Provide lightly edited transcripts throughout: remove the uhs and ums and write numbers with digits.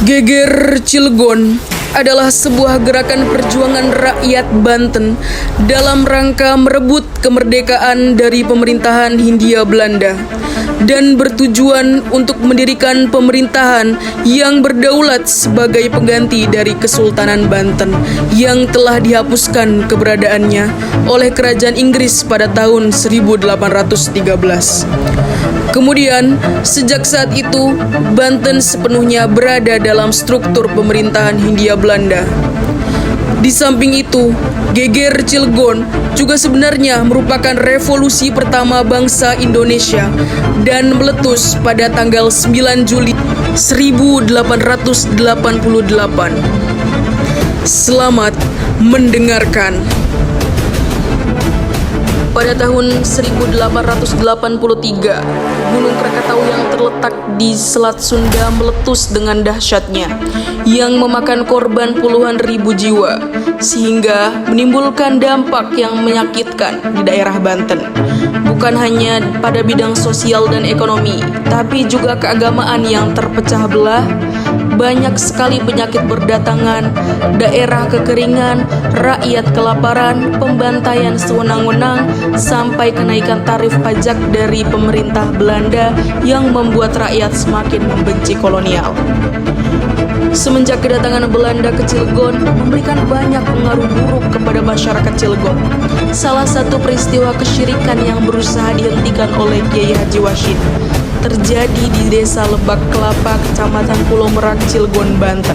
Geger Cilegon adalah sebuah gerakan perjuangan rakyat Banten dalam rangka merebut kemerdekaan dari pemerintahan Hindia Belanda dan bertujuan untuk mendirikan pemerintahan yang berdaulat sebagai pengganti dari Kesultanan Banten yang telah dihapuskan keberadaannya oleh Kerajaan Inggris pada tahun 1813. Kemudian, sejak saat itu, Banten sepenuhnya berada dalam struktur pemerintahan Hindia Belanda. Di samping itu, Geger Cilegon juga sebenarnya merupakan revolusi pertama bangsa Indonesia dan meletus pada tanggal 9 Juli 1888. Selamat mendengarkan. Pada tahun 1883, Gunung Krakatau yang terletak di Selat Sunda meletus dengan dahsyatnya, yang memakan korban puluhan ribu jiwa, sehingga menimbulkan dampak yang menyakitkan di daerah Banten. Bukan hanya pada bidang sosial dan ekonomi, tapi juga keagamaan yang terpecah belah. Banyak sekali penyakit berdatangan, daerah kekeringan, rakyat kelaparan, pembantaian sewenang-wenang, sampai kenaikan tarif pajak dari pemerintah Belanda yang membuat rakyat semakin membenci kolonial. Semenjak kedatangan Belanda ke Cilegon memberikan banyak pengaruh buruk kepada masyarakat Cilegon. Salah satu peristiwa kesyirikan yang berusaha dihentikan oleh Kiai Haji Wasyid terjadi di Desa Lebak Kelapa, Kecamatan Pulau Merak, Cilegon, Banten.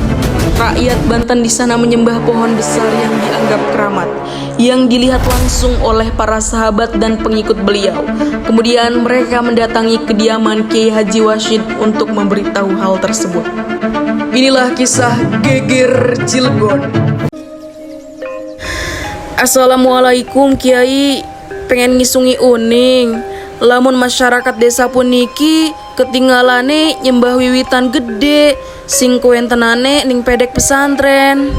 Rakyat Banten di sana menyembah pohon besar yang dianggap keramat, yang dilihat langsung oleh para sahabat dan pengikut beliau. Kemudian mereka mendatangi kediaman Kiai Haji Wasyid untuk memberitahu hal tersebut. Inilah kisah Geger Cilegon. Assalamualaikum Kiai, pengen ngisungi uning. Lamun masyarakat desa puniki ketinggalane nyembah wiwitan gede sing kuentenane ning pedek pesantren.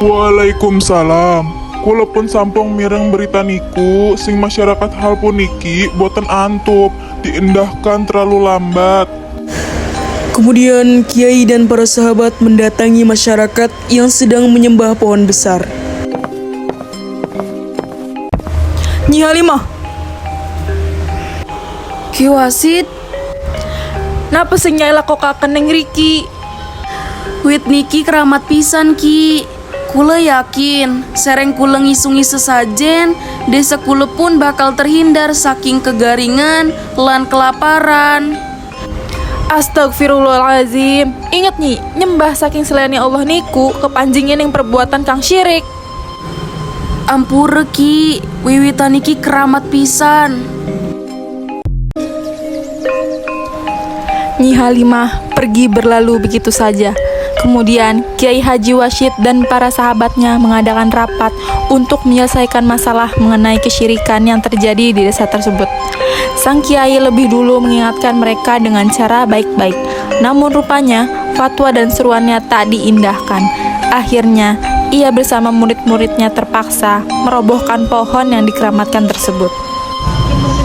Waalaikumsalam. Kula pun sampung mireng berita niku sing masyarakat hal puniki boten antup diendahkan terlalu lambat. Kemudian Kiai dan para sahabat mendatangi masyarakat yang sedang menyembah pohon besar. Nyi Halimah, Ki Wasit, napa sing nyai lakokaken ning riki? wit niki keramat pisan Ki. Kula yakin sereng kula ngisungi sesajen, desa kula pun bakal terhindar saking kegaringan lan kelaparan. Astagfirullahalazim. Ingat nyi, nyembah saking selainnya Allah niku kepanjingin yang perbuatan kang syirik. Ampura Ki, wiwitan niki keramat pisan. Nyi Halimah pergi berlalu begitu saja. Kemudian Kiai Haji Wasyid dan para sahabatnya mengadakan rapat untuk menyelesaikan masalah mengenai kesyirikan yang terjadi di desa tersebut. Sang Kiai lebih dulu mengingatkan mereka dengan cara baik-baik. Namun rupanya fatwa dan seruannya tak diindahkan. Akhirnya ia bersama murid-muridnya terpaksa merobohkan pohon yang dikeramatkan tersebut.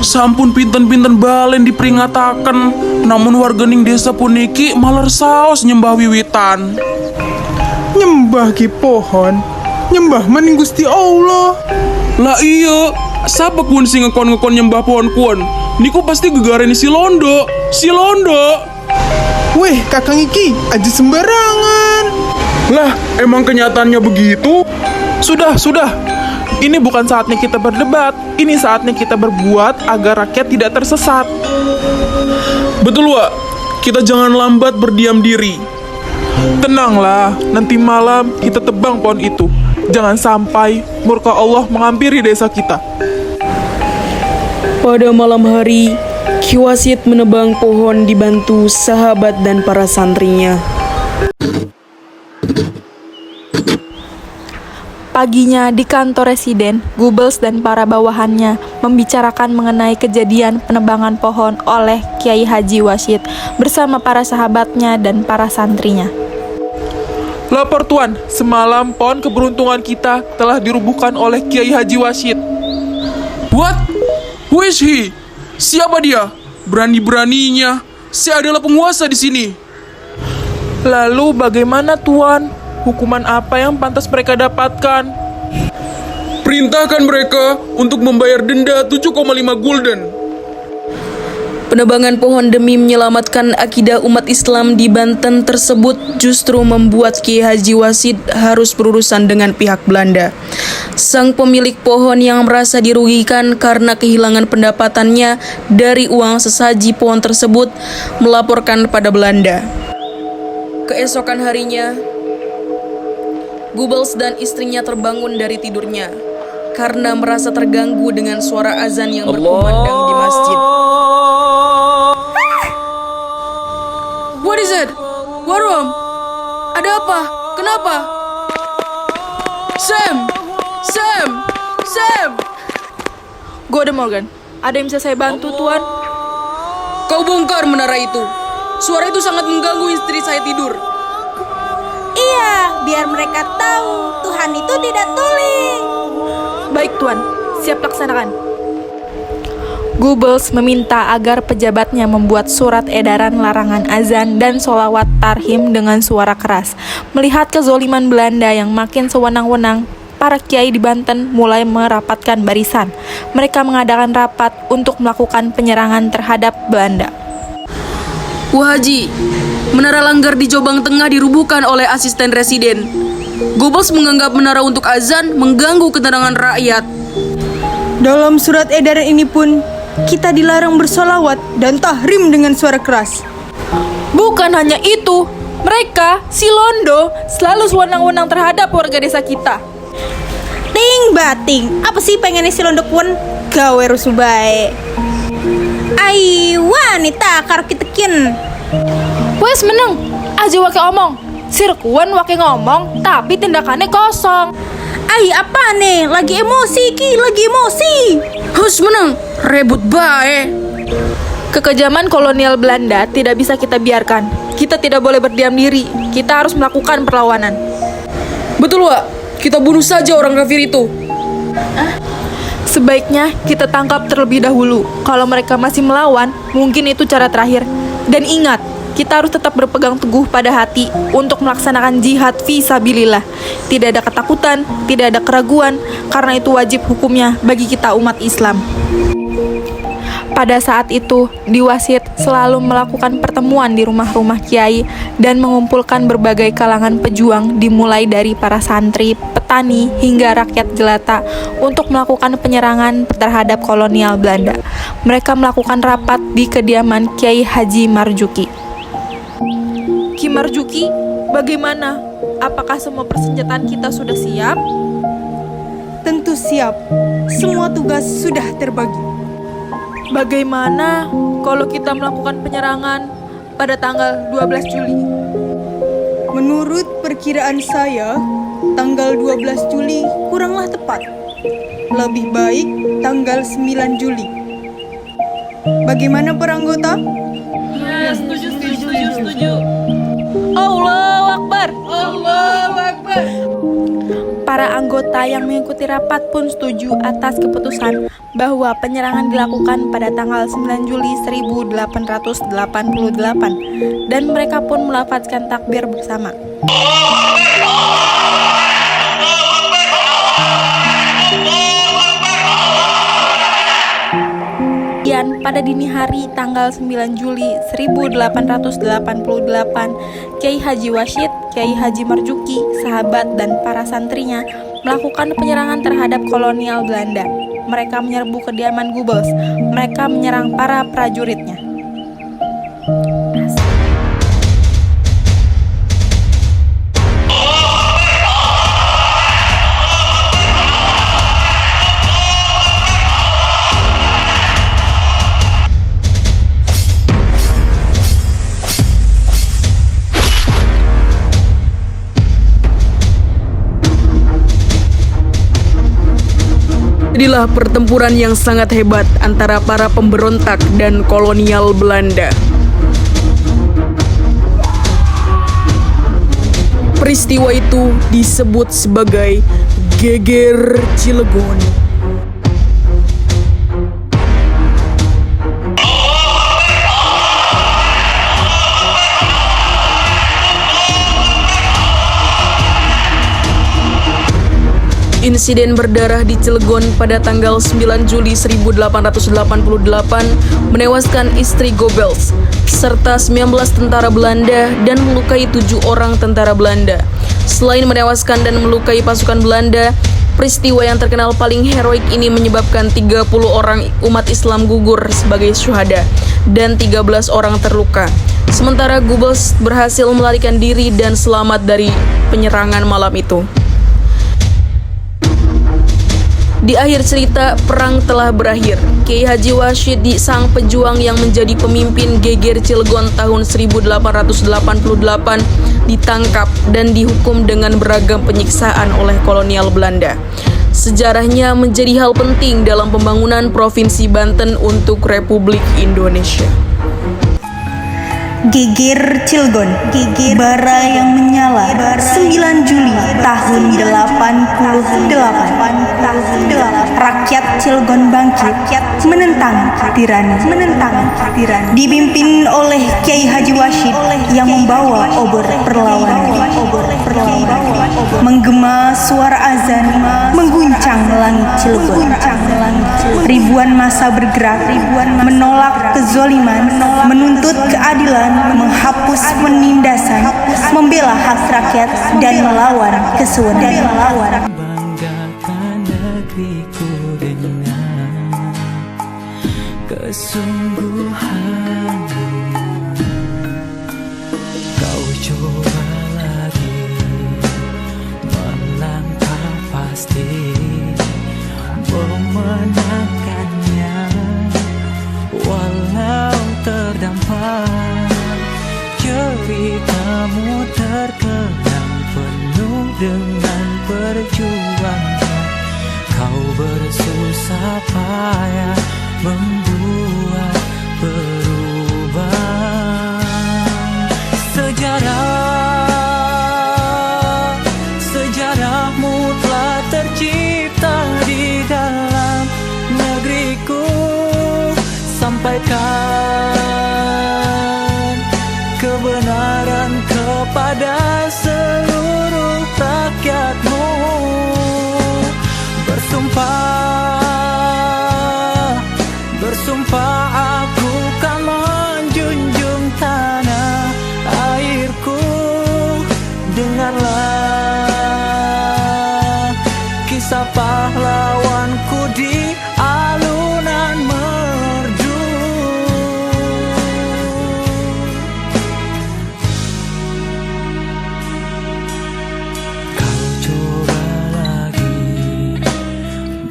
Sampun pinten-pinten balen diperingatkan, namun warganing desa puniki malah saos nyembah wiwitan. Nyembah ki pohon, nyembah maning Gusti Allah. Lah iya, sapa kun sing ngekon-ngekon nyembah pohon kun? Niku pasti gegareni si Londo. Weh, kakang iki aja sembarangan. Lah, emang kenyataannya begitu? Sudah. Ini bukan saatnya kita berdebat. Ini saatnya kita berbuat agar rakyat tidak tersesat. Betul, Wak. Kita jangan lambat berdiam diri. Tenanglah, nanti malam kita tebang pohon itu. Jangan sampai murka Allah menghampiri desa kita. Pada malam hari, Ki Wasit menebang pohon dibantu sahabat dan para santrinya. Paginya di kantor residen, Gubels dan para bawahannya membicarakan mengenai kejadian penebangan pohon oleh Kiai Haji Wasyid bersama para sahabatnya dan para santrinya. Lapor Tuan, semalam pohon keberuntungan kita telah dirubuhkan oleh Kiai Haji Wasyid. What? Who is he? Siapa dia? Berani-beraninya, saya adalah penguasa di sini. Lalu bagaimana Tuan? Hukuman apa yang pantas mereka dapatkan? Perintahkan mereka untuk membayar denda 7,5 gulden. Penebangan pohon demi menyelamatkan akidah umat Islam di Banten tersebut justru membuat Kiai Haji Wasid harus berurusan dengan pihak Belanda. Sang pemilik pohon yang merasa dirugikan karena kehilangan pendapatannya dari uang sesaji pohon tersebut melaporkan pada Belanda. Keesokan harinya, Goebbels dan istrinya terbangun dari tidurnya karena merasa terganggu dengan suara azan yang berkumandang di masjid. What is it? What wrong? Ada apa? Kenapa? Sam! Sam! Sam! Gordon Morgan, ada yang bisa saya bantu, Tuan? Kau bongkar menara itu. Suara itu sangat mengganggu istri saya tidur. Iya, biar mereka tahu Tuhan itu tidak tuli. Baik, Tuan. Siap laksanakan. Goebbels meminta agar pejabatnya membuat surat edaran larangan azan dan sholawat tarhim dengan suara keras. Melihat kezoliman Belanda yang makin sewenang-wenang, para kiai di Banten mulai merapatkan barisan. Mereka mengadakan rapat untuk melakukan penyerangan terhadap Belanda. Wah Haji, menara Langgar di Jombang Tengah dirubuhkan oleh asisten residen. Goebbels menganggap menara untuk azan mengganggu ketenangan rakyat. Dalam surat edaran ini pun, kita dilarang bersolawat dan tahrim dengan suara keras. Bukan hanya itu, mereka, si Londo, selalu sewenang-wenang terhadap warga desa kita. Ting bating, apa sih pengennya si Londok Wan? Gawe rusuh bae. Ai wanita karo kitekin. Wes meneng, aja wake omong. Sirkuan wake ngomong, tapi tindakannya kosong. Ai apa nih? Lagi emosi ki, lagi emosi. Hus menang, rebut bae. Kekejaman kolonial Belanda tidak bisa kita biarkan. Kita tidak boleh berdiam diri. Kita harus melakukan perlawanan. Betul Wak, kita bunuh saja orang kafir itu. Sebaiknya kita tangkap terlebih dahulu. Kalau mereka masih melawan, mungkin itu cara terakhir. Dan ingat, kita harus tetap berpegang teguh pada hati untuk melaksanakan jihad fisabilillah. Tidak ada ketakutan, tidak ada keraguan, karena itu wajib hukumnya bagi kita umat Islam. Pada saat itu, di Wasit selalu melakukan pertemuan di rumah-rumah kiai dan mengumpulkan berbagai kalangan pejuang dimulai dari para santri, petani, hingga rakyat jelata untuk melakukan penyerangan terhadap kolonial Belanda. Mereka melakukan rapat di kediaman Kiai Haji Marzuki. Ki Marzuki, bagaimana? Apakah semua persenjataan kita sudah siap? Tentu siap. Semua tugas sudah terbagi. Bagaimana kalau kita melakukan penyerangan pada tanggal 12 Juli? Menurut perkiraan saya, tanggal 12 Juli kuranglah tepat. Lebih baik tanggal 9 Juli. Bagaimana para anggota? Ya, setuju. Allahu Akbar. Allahu Akbar. Para anggota yang mengikuti rapat pun setuju atas keputusan bahwa penyerangan dilakukan pada tanggal 9 Juli 1888 dan mereka pun melafazkan takbir bersama. Kemudian pada dini hari tanggal 9 Juli 1888, Kiai Haji Wasid, Kiai Haji Marzuki, sahabat dan para santrinya melakukan penyerangan terhadap kolonial Belanda. Mereka menyerbu kediaman Goebbels. Mereka menyerang para prajuritnya. Inilah pertempuran yang sangat hebat antara para pemberontak dan kolonial Belanda. Peristiwa itu disebut sebagai Geger Cilegon. Insiden berdarah di Cilegon pada tanggal 9 Juli 1888 menewaskan istri Goebbels serta 19 tentara Belanda dan melukai 7 orang tentara Belanda. Selain menewaskan dan melukai pasukan Belanda, peristiwa yang terkenal paling heroik ini menyebabkan 30 orang umat Islam gugur sebagai syuhada dan 13 orang terluka. Sementara Goebbels berhasil melarikan diri dan selamat dari penyerangan malam itu. Di akhir cerita, perang telah berakhir. Kiai Haji Washid sang pejuang yang menjadi pemimpin geger Cilegon tahun 1888 ditangkap dan dihukum dengan beragam penyiksaan oleh kolonial Belanda. Sejarahnya menjadi hal penting dalam pembangunan Provinsi Banten untuk Republik Indonesia. Geger Cilegon, bara yang menyala 9 Juli tahun 88. Rakyat Cilegon bangkit menentang tirani. Dipimpin oleh Kiai Haji Washid yang membawa obor perlawanan. Menggema suara azan mengguncang langit Cilegon. Ribuan massa bergerak menolak kezoliman, menuntut keadilan, menghapus penindasan, membela hak rakyat dan melawan kesewenang. Banggakan negeriku dengan kesungguhan. Kau coba lagi melangkah pasti memenangkannya, walau terdampar. Ceritamu terkenang penuh dengan perjuangan. Kau bersusah payah membuat perubahan. Sejarahmu telah tercipta di dalam negeriku. Sampaikan kebenaran kepada seluruh rakyatmu. Bersumpah aku kan menjunjung tanah airku. Dengarlah kisah pahlawanku di alunan merdu. Kau coba lagi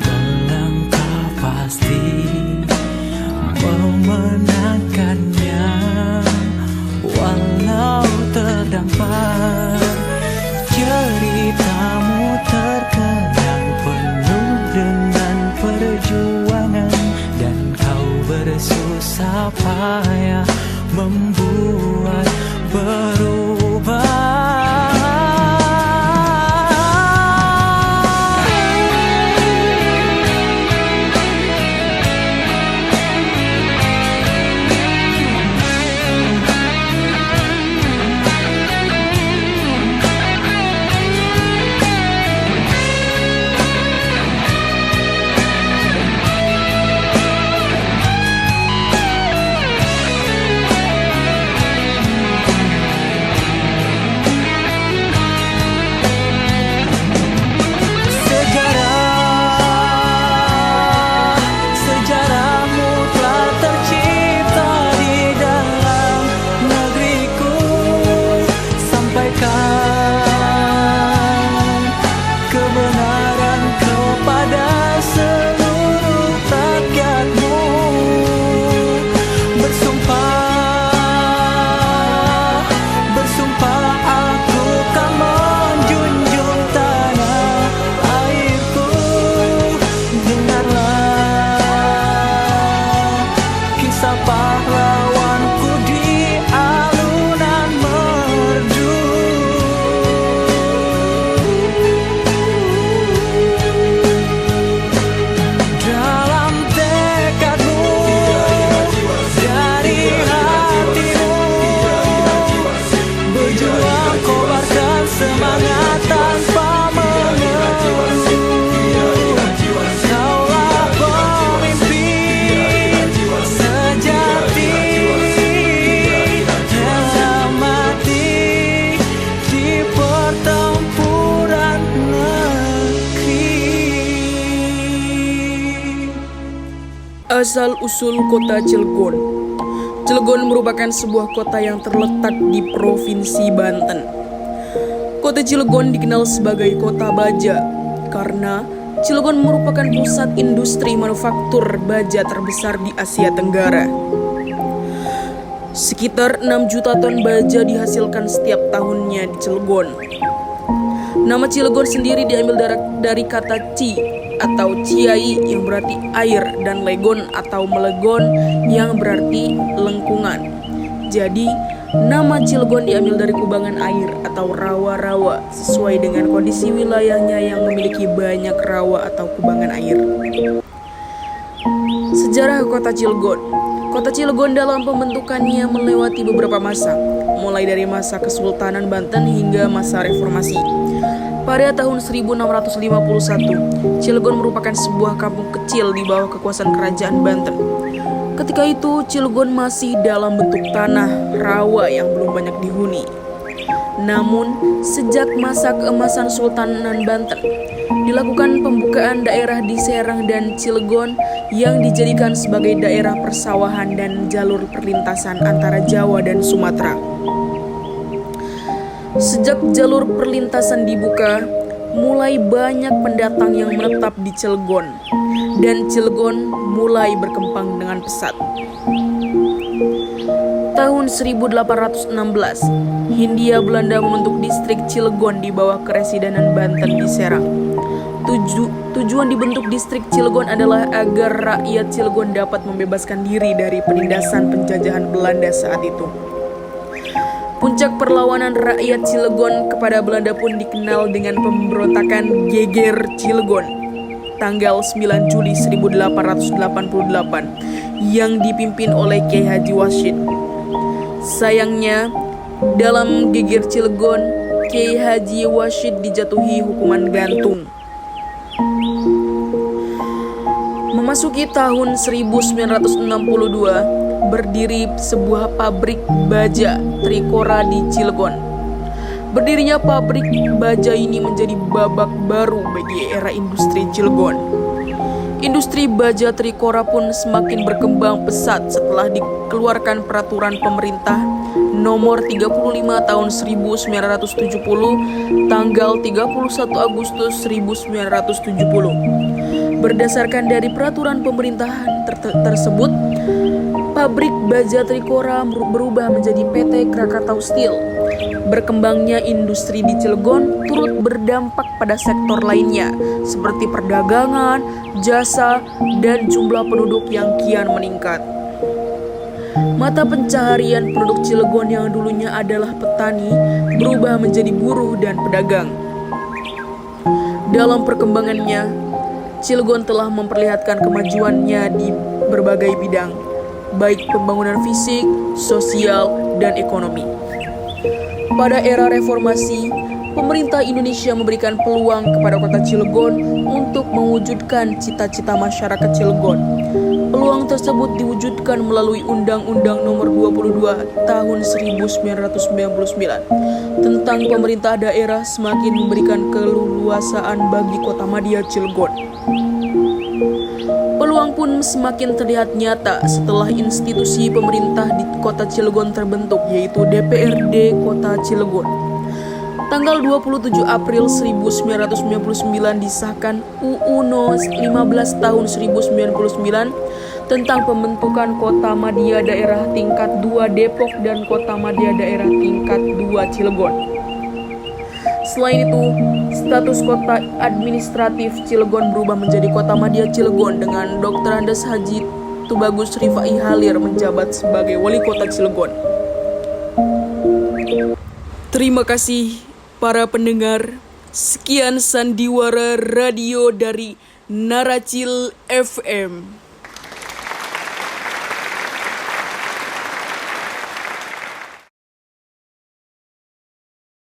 melangkah pasti memenangkannya, walau terdampar. Ceritamu terkenang penuh dengan perjuangan, dan kau bersusah payah membuat perubahan. Asal-usul kota Cilegon. Cilegon merupakan sebuah kota yang terletak di Provinsi Banten. Kota Cilegon dikenal sebagai kota baja karena Cilegon merupakan pusat industri manufaktur baja terbesar di Asia Tenggara. Sekitar 6 juta ton baja dihasilkan setiap tahunnya di Cilegon. Nama Cilegon sendiri diambil dari kata ci atau ciai yang berarti air dan legon atau melegon yang berarti lengkungan. Jadi, nama Cilegon diambil dari kubangan air atau rawa-rawa sesuai dengan kondisi wilayahnya yang memiliki banyak rawa atau kubangan air. Sejarah Kota Cilegon. Kota Cilegon dalam pembentukannya melewati beberapa masa, mulai dari masa Kesultanan Banten hingga masa Reformasi. Pada tahun 1651, Cilegon merupakan sebuah kampung kecil di bawah kekuasaan kerajaan Banten. Ketika itu, Cilegon masih dalam bentuk tanah rawa yang belum banyak dihuni. Namun, sejak masa keemasan Sultanan Banten, dilakukan pembukaan daerah di Serang dan Cilegon yang dijadikan sebagai daerah persawahan dan jalur perlintasan antara Jawa dan Sumatera. Sejak jalur perlintasan dibuka, mulai banyak pendatang yang menetap di Cilegon, dan Cilegon mulai berkembang dengan pesat. Tahun 1816, Hindia Belanda membentuk distrik Cilegon di bawah Kepresidenan Banten di Serang. Tujuan dibentuk distrik Cilegon adalah agar rakyat Cilegon dapat membebaskan diri dari penindasan penjajahan Belanda saat itu. Puncak perlawanan rakyat Cilegon kepada Belanda pun dikenal dengan pemberontakan Geger Cilegon tanggal 9 Juli 1888 yang dipimpin oleh Kiai Haji Wasyid. Sayangnya, dalam Geger Cilegon, Kiai Haji Wasyid dijatuhi hukuman gantung. Memasuki tahun 1962, berdiri sebuah pabrik baja Trikora di Cilegon. Berdirinya pabrik baja ini menjadi babak baru bagi era industri Cilegon. Industri baja Trikora pun semakin berkembang pesat setelah dikeluarkan peraturan pemerintah nomor 35 tahun 1970 tanggal 31 Agustus 1970. Berdasarkan dari peraturan pemerintahan tersebut, pabrik baja Trikora berubah menjadi PT Krakatau Steel. Berkembangnya industri di Cilegon turut berdampak pada sektor lainnya seperti perdagangan, jasa, dan jumlah penduduk yang kian meningkat. Mata pencaharian penduduk Cilegon yang dulunya adalah petani berubah menjadi buruh dan pedagang. Dalam perkembangannya, Cilegon telah memperlihatkan kemajuannya di berbagai bidang, baik pembangunan fisik, sosial, dan ekonomi. Pada era reformasi, pemerintah Indonesia memberikan peluang kepada kota Cilegon untuk mewujudkan cita-cita masyarakat Cilegon. Peluang tersebut diwujudkan melalui Undang-Undang Nomor 22 Tahun 1999 tentang pemerintah daerah semakin memberikan keleluasaan bagi Kota Madya Cilegon. Peluang pun semakin terlihat nyata setelah institusi pemerintah di Kota Cilegon terbentuk, yaitu DPRD Kota Cilegon. Tanggal 27 April 1999 disahkan UU No 15 tahun 1999 tentang pembentukan Kota Madya Daerah Tingkat 2 Depok dan Kota Madya Daerah Tingkat 2 Cilegon. Selain itu, status kota administratif Cilegon berubah menjadi Kota Madya Cilegon dengan Dr. Andes Haji Tubagus Rifai Halir menjabat sebagai Wali Kota Cilegon. Terima kasih para pendengar. Sekian sandiwara radio dari Naracil FM.